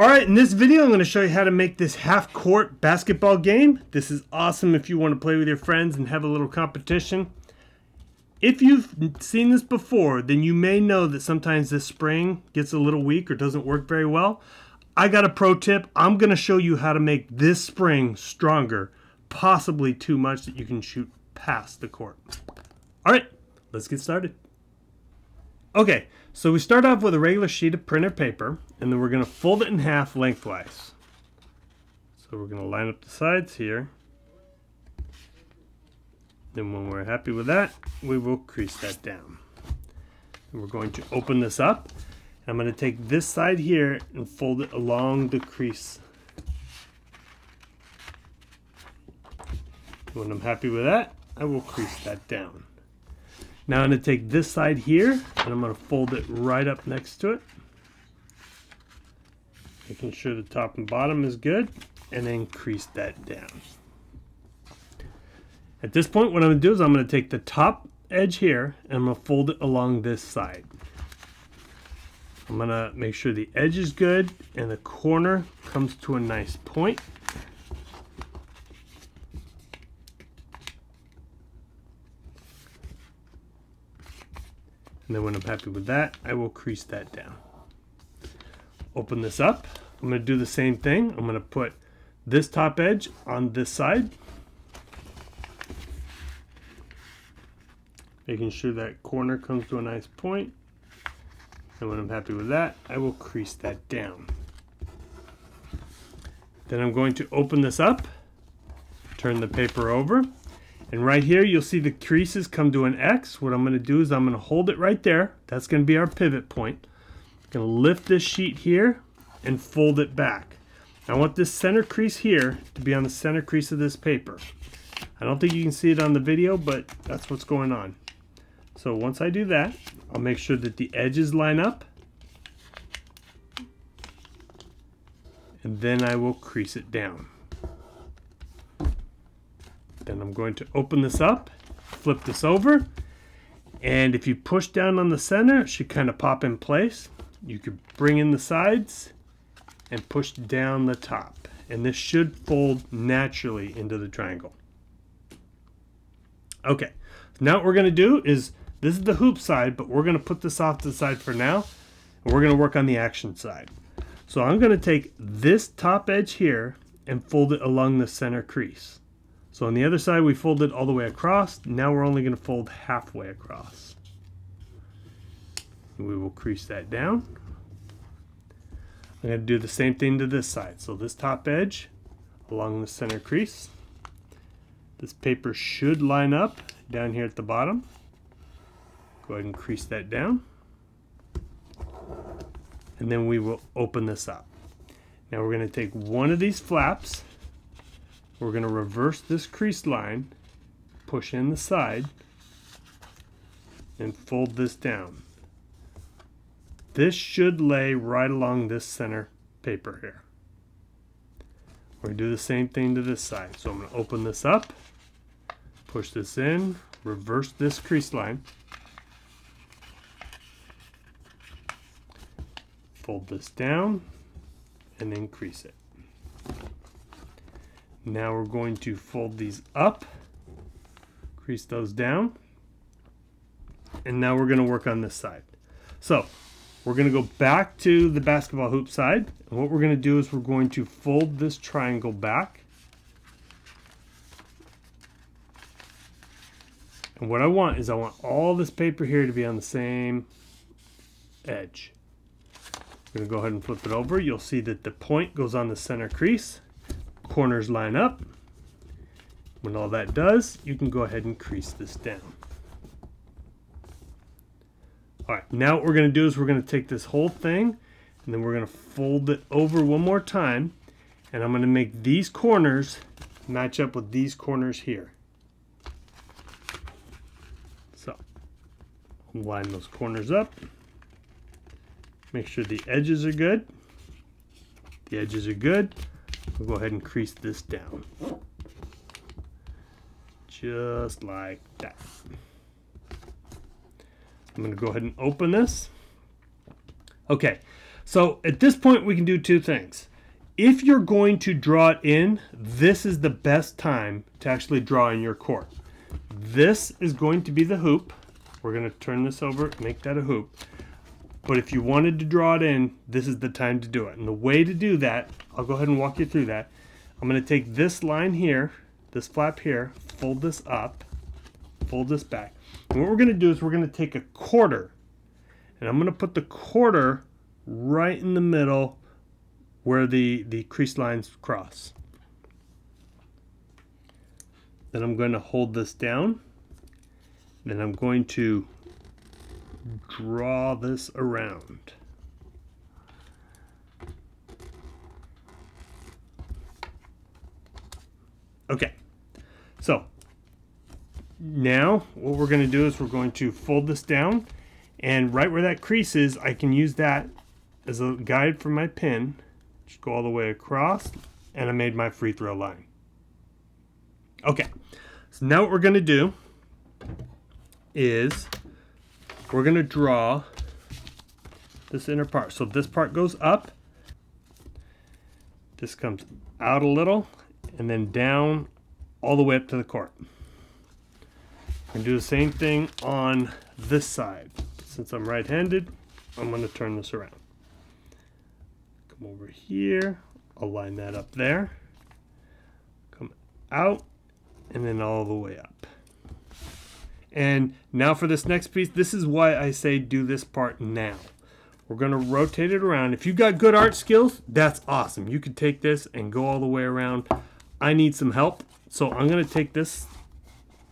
Alright, in this video I'm going to show you how to make this half-court basketball game. This is awesome if you want to play with your friends and have a little competition. If you've seen this before, then you may know that sometimes this spring gets a little weak or doesn't work very well. I got a pro tip. I'm going to show you how to make this spring stronger, possibly too much that you can shoot past the court. Alright, let's get started. Okay, so we start off with a regular sheet of printer paper, and then we're going to fold it in half lengthwise. So we're going to line up the sides here. Then when we're happy with that, we will crease that down. And we're going to open this up. I'm going to take this side here and fold it along the crease. When I'm happy with that, I will crease that down. Now I'm going to take this side here and I'm going to fold it right up next to it. Making sure the top and bottom is good, and then crease that down. At this point, what I'm going to do is I'm going to take the top edge here and I'm going to fold it along this side. I'm going to make sure the edge is good and the corner comes to a nice point. And then when I'm happy with that, I will crease that down. Open this up. I'm going to do the same thing. I'm going to put this top edge on this side. Making sure that corner comes to a nice point. And when I'm happy with that, I will crease that down. Then I'm going to open this up, turn the paper over, and right here you'll see the creases come to an X. What I'm going to do is I'm going to hold it right there. That's going to be our pivot point. I'm going to lift this sheet here and fold it back. I want this center crease here to be on the center crease of this paper. I don't think you can see it on the video, but that's what's going on. So once I do that, I'll make sure that the edges line up. And then I will crease it down. Then I'm going to open this up, flip this over, and if you push down on the center, it should kind of pop in place. You could bring in the sides and push down the top, and this should fold naturally into the triangle. Okay, now what we're going to do is, this is the hoop side, but we're going to put this off to the side for now, and we're going to work on the action side. So I'm going to take this top edge here and fold it along the center crease. So on the other side we folded all the way across. Now we're only going to fold halfway across. We will crease that down. I'm going to do the same thing to this side. So this top edge along the center crease. This paper should line up down here at the bottom. Go ahead and crease that down. And then we will open this up. Now we're going to take one of these flaps. We're going to reverse this crease line, push in the side, and fold this down. This should lay right along this center paper here. We're going to do the same thing to this side. So I'm going to open this up, push this in, reverse this crease line, fold this down, and then crease it. Now we're going to fold these up, crease those down, and now we're going to work on this side. So we're going to go back to the basketball hoop side, and what we're going to do is we're going to fold this triangle back. And what I want is I want all this paper here to be on the same edge. I'm going to go ahead and flip it over. You'll see that the point goes on the center crease. Corners line up. When all that does, you can go ahead and crease this down. Alright, now what we're going to do is we're going to take this whole thing and then we're going to fold it over one more time, and I'm going to make these corners match up with these corners here. So, line those corners up. Make sure the edges are good. The edges are good. We'll go ahead and crease this down. Just like that. I'm going to go ahead and open this. Okay, So at this point we can do two things. If you're going to draw it in, this is the best time to actually draw in your court. This is going to be the hoop. We're going to turn this over, make that a hoop. But if you wanted to draw it in, this is the time to do it. And the way to do that, I'll go ahead and walk you through that. I'm going to take this line here, this flap here, fold this up, fold this back. And what we're going to do is we're going to take a quarter. And I'm going to put the quarter right in the middle where the crease lines cross. Then I'm going to hold this down. Then I'm going to draw this around. Okay, so now what we're going to do is we're going to fold this down, and right where that crease is, I can use that as a guide for my pin. Just go all the way across, and I made my free throw line. Okay, so now what we're going to do is we're going to draw this inner part. So this part goes up, this comes out a little, and then down all the way up to the court. And do the same thing on this side. Since I'm right-handed, I'm going to turn this around. Come over here, I'll line that up there, come out, and then all the way up. And now for this next piece, this is why I say do this part now. We're going to rotate it around. If you've got good art skills, that's awesome. You could take this and go all the way around. I need some help, so I'm going to take this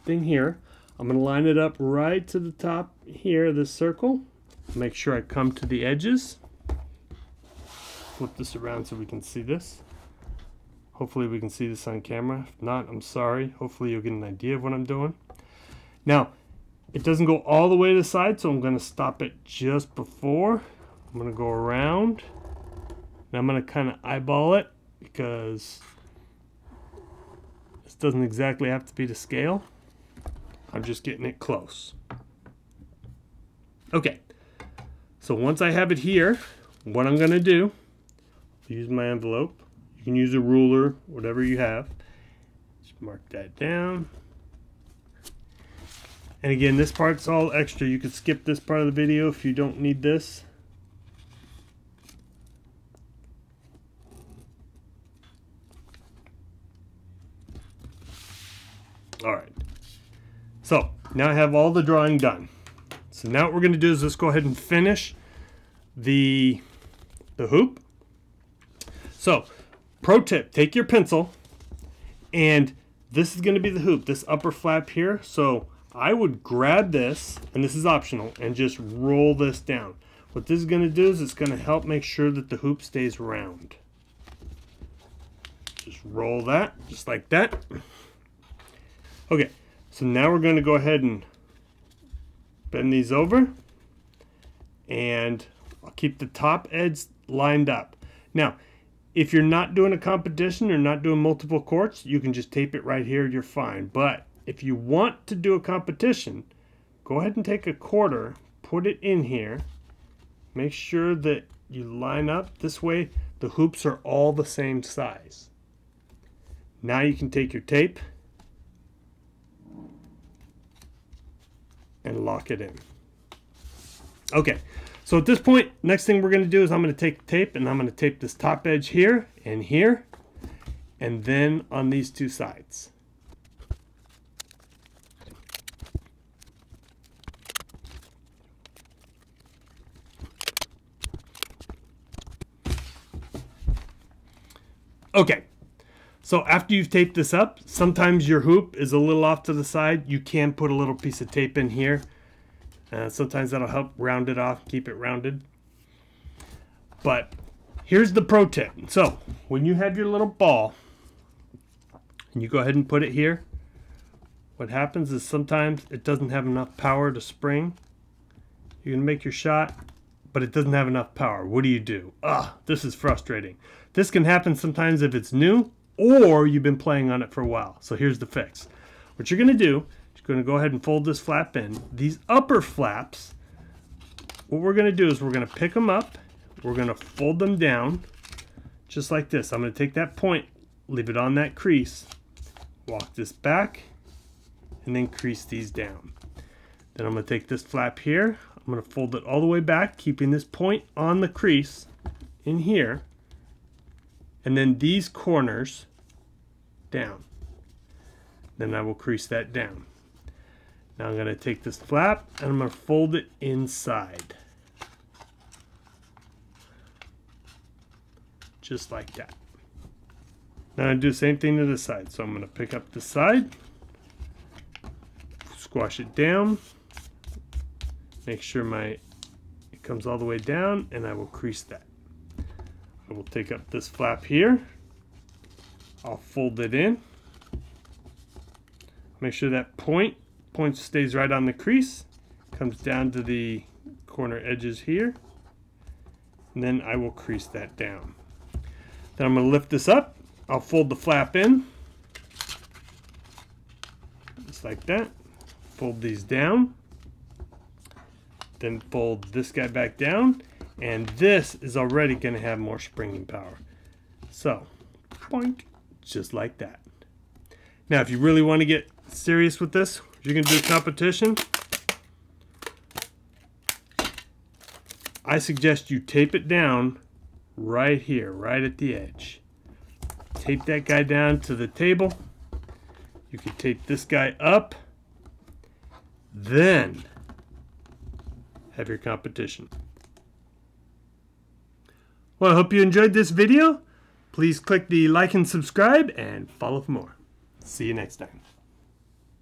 thing here. I'm going to line it up right to the top here, this circle. Make sure I come to the edges. Flip this around so we can see this. Hopefully we can see this on camera. If not, I'm sorry. Hopefully you'll get an idea of what I'm doing. Now, it doesn't go all the way to the side, so I'm going to stop it just before. I'm going to go around. And I'm going to kind of eyeball it because this doesn't exactly have to be to scale. I'm just getting it close. Okay, so once I have it here, what I'm going to do, use my envelope. You can use a ruler, whatever you have. Just mark that down. And again, this part's all extra. You could skip this part of the video if you don't need this. All right. So now I have all the drawing done. So now what we're going to do is let's go ahead and finish the hoop. So, pro tip, take your pencil, and this is going to be the hoop, this upper flap here. So I would grab this, and this is optional, and just roll this down. What this is going to do is it's going to help make sure that the hoop stays round. Just roll that, just like that. Okay, so now we're going to go ahead and bend these over, and I'll keep the top edge lined up. Now, if you're not doing a competition or not doing multiple courts, you can just tape it right here, you're fine. But if you want to do a competition, go ahead and take a quarter, put it in here, make sure that you line up. This way, the hoops are all the same size. Now you can take your tape and lock it in. Okay, so at this point, next thing we're going to do is I'm going to take tape and I'm going to tape this top edge here, and then on these two sides. Okay, so after you've taped this up, sometimes your hoop is a little off to the side. You can put a little piece of tape in here. Sometimes that'll help round it off, keep it rounded. But here's the pro tip. So when you have your little ball and you go ahead and put it here, what happens is sometimes it doesn't have enough power to spring. You're gonna make your shot, but it doesn't have enough power. What do? This is frustrating. This can happen sometimes if it's new or you've been playing on it for a while. So here's the fix. What you're gonna do, you're gonna go ahead and fold this flap in. These upper flaps, what we're gonna do is we're gonna pick them up, we're going to fold them down just like this. I'm going to take that point, leave it on that crease, walk this back, and then crease these down. Then I'm going to take this flap here, I'm going to fold it all the way back, keeping this point on the crease in here, and then these corners down. Then I will crease that down. Now I'm going to take this flap and I'm going to fold it inside. Just like that. Now I do the same thing to the side. So I'm going to pick up the side, squash it down, make sure it comes all the way down, and I will crease that. I will take up this flap here, I'll fold it in, make sure that point stays right on the crease, comes down to the corner edges here, and then I will crease that down. Then I'm going to lift this up, I'll fold the flap in, just like that, fold these down, then fold this guy back down, and this is already going to have more springing power. So, boink, just like that. Now, if you really want to get serious with this, if you're going to do a competition, I suggest you tape it down right here, right at the edge. Tape that guy down to the table. You can tape this guy up. Then have your competition. Well, I hope you enjoyed this video. Please click the like and subscribe and follow for more. See you next time.